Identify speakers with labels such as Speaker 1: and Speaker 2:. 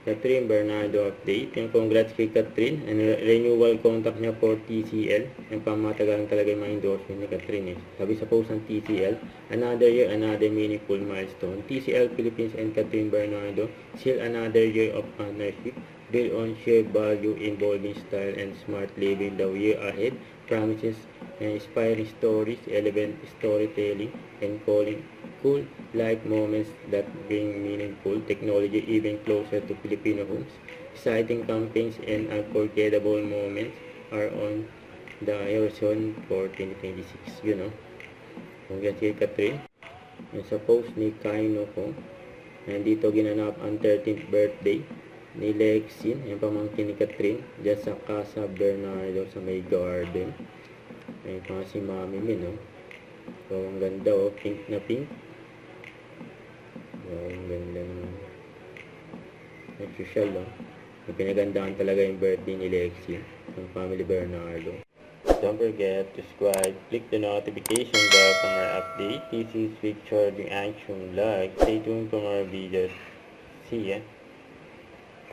Speaker 1: Catherine Bernardo update. Yung congrats kay Catherine. And renewal contract niya for TCL. Yung pamatagal talaga yung mga endorsement ni Catherine. Sabi sa post ng TCL, another year, another meaningful milestone. TCL Philippines and Catherine Bernardo seal another year of partnership. Build on shared value involving style and smart living. The year ahead promises inspiring stories, elevate storytelling, and calling cool life moments that bring meaningful technology even closer to Filipino homes. Exciting campaigns and unforgettable moments are on the horizon for 2026. You know, congrats kay Catherine. Yung sa post ni Kaino ko, nandito ginanap ang 13th birthday ni Lexin, yung pamangkin ni Catherine, dyan sa Casa Bernardo sa may garden. Ayun pa si Mami Min, no? So, ang ganda, oh. Pink na pink. So, ang ganda ng social, no? Yung pinagandaan talaga yung birthday ni Lexi, ng family Bernardo. Don't forget to subscribe, click the notification bell for more updates. This is Victor the Action Like. Stay tuned for more videos. See ya!